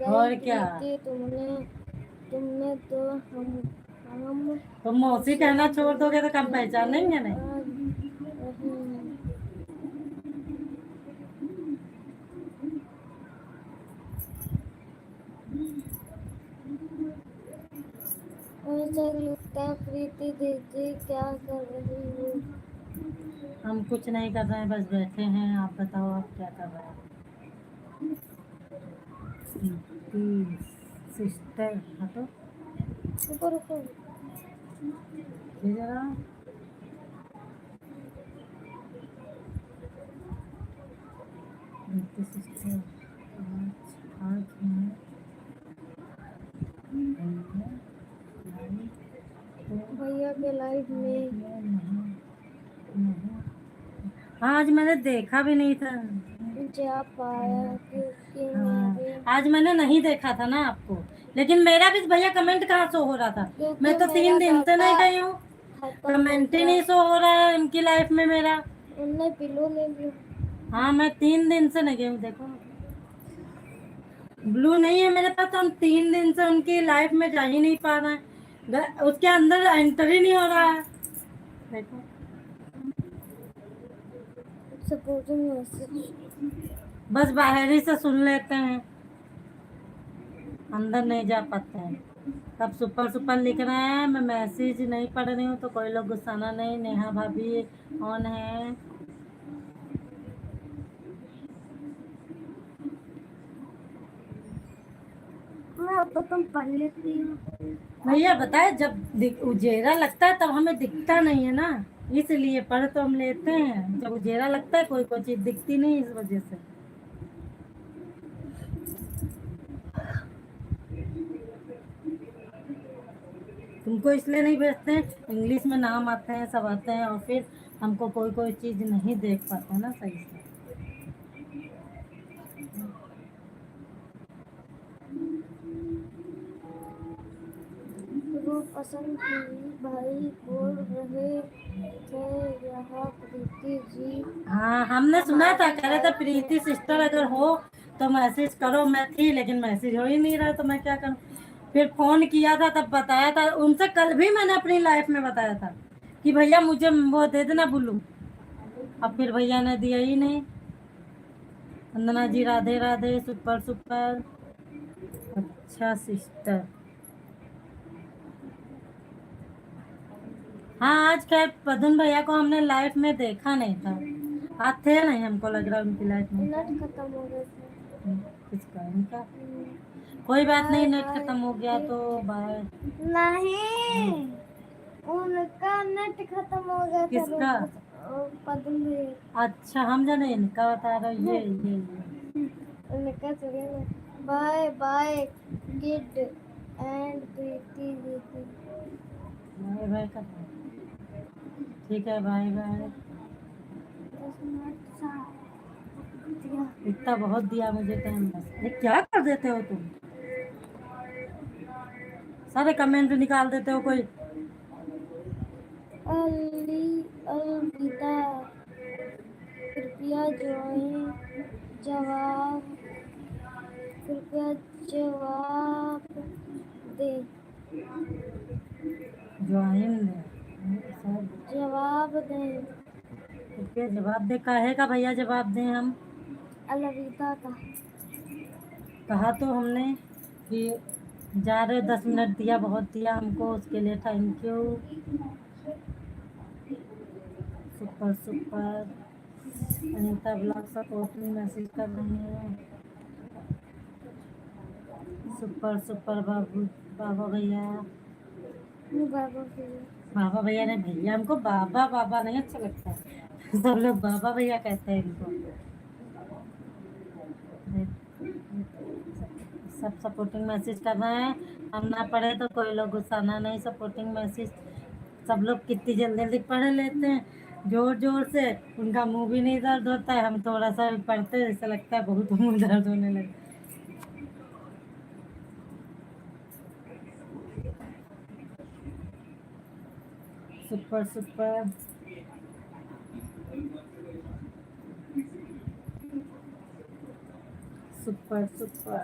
और क्या, प्रीति तुमने तो हम तुम मौसी कहना छोड़ दोगे तो कम पहचानेंगे नहीं। मुझे लगता है प्रीति दीदी क्या कर रही हो? हम कुछ नहीं कर रहे हैं, बस बैठे हैं। आप बताओ, आप क्या कर रहे हैं? सिस्टर हटो रुको रुको। ये जरा। सिस्टर आज आज मैं भैया के लाइफ में आज मैंने देखा भी नहीं था। जा पाया क्योंकि हाँ, मेरे आज मैंने नहीं देखा था ना आपको, लेकिन मेरा भी भैया कमेंट कहाँ शो हो रहा था? क्योंकि मैं तो 3 दिन से नहीं गई हूँ, खत्म हो कमेंट ही गया। नहीं शो हो रहा है उनकी लाइफ में मेरा। उनने पिलो ले लिया। हाँ, मैं 3 दिन से नहीं गई हूँ, देखो ब्लू नहीं है मेरे पास, तो हम 3 दिन से उनकी लाइफ में जा ही नहीं पा रहे हैं, उसके अंदर एंटर ही नहीं हो रहा है। देखो सपोर्टिंग मैसेज बस बाहर ही से सुन लेते हैं, अंदर नहीं जा पाते हैं। सब सुपर सुपर लिख रहे हैं, मैं मैसेज नहीं पढ़ रही हूँ तो कोई लोग गुस्साना नहीं। नेहा भाभी ऑन है। मैं तो तुम पढ़ लेती हो। भैया बताए, जब उजेरा लगता है तब हमें दिखता नहीं है ना, इसलिए पढ़ तो हम लेते हैं। जब उजेरा लगता है कोई कोई चीज दिखती नहीं, इस वजह से। तुमको इसलिए नहीं भेजते हैं, इंग्लिश में नाम आते हैं, सब आते हैं, और फिर हमको कोई कोई चीज नहीं देख पाते ना सही से। वो पसंद की भाई बोल रहे थे यहाँ प्रीति जी। हाँ, हमने सुना था, कह रहे थे प्रीति सिस्टर अगर हो तो मैसेज करो। मैं थी लेकिन मैसेज हो ही नहीं रहा, तो मैं क्या करूँ? फिर फोन किया था तब बताया था उनसे, कल भी मैंने अपनी लाइफ में बताया था कि भैया मुझे वो दे देना ब्लू। अब फिर भैया ने दिया ही नहीं। वंदना जी राधे राधे, सुपर सुपर। अच्छा सिस्टर, हाँ आज खैर पदन भैया को हमने लाइफ में देखा नहीं था, आज थे नहीं, हमको लग रहा उनकी लाइफ में। नेट खत्म हो गया था। किसका? इनका? कोई बात नहीं, नेट बाय खत्म हो गया तो बाय। नहीं, उनका नेट खत्म हो गया था। किसका? पदम भी अच्छा, हम जाने इनका बता रहे हो। ये उनका चले ना। Bye bye kid and Preeti दीदी। बाय बाय कर। ठीक है, बाय बाय। 10 मिनट सा दिया। इतना बहुत दिया मुझे टाइम, बस ये क्या कर देते हो तुम? सारे कमेंट निकाल देते हो कोई। अलविदा, कृपया जवाब कृपया जवाब दे। ज्वाइन जवाब दें। कृपया जवाब दे, काहे का भैया जवाब दें हम? अलविदा का। कहा तो हमने कि जा रहे, 10 मिनट दिया, बहुत दिया हमको, उसके लिए thank you. Super super. Anita blog supporting message कर रही है। सुपर सुपर बाबू, बाबा भैया। बाबा भैया ने, भैया हमको बाबा बाबा नहीं अच्छा लगता है, सब लोग बाबा भैया कहते हैं इनको। सब सपोर्टिंग मैसेज कर रहे हैं, हम ना पढ़े तो कोई लोग गुस्साना नहीं। सपोर्टिंग मैसेज सब लोग कितनी जल्दी जल्दी पढ़ लेते हैं, जोर जोर से। उनका मुंह भी नहीं दर्द होता है, हम थोड़ा सा भी पढ़ते हैं ऐसा लगता है बहुत मुंह दर्द होने लगे। Super super. Super super.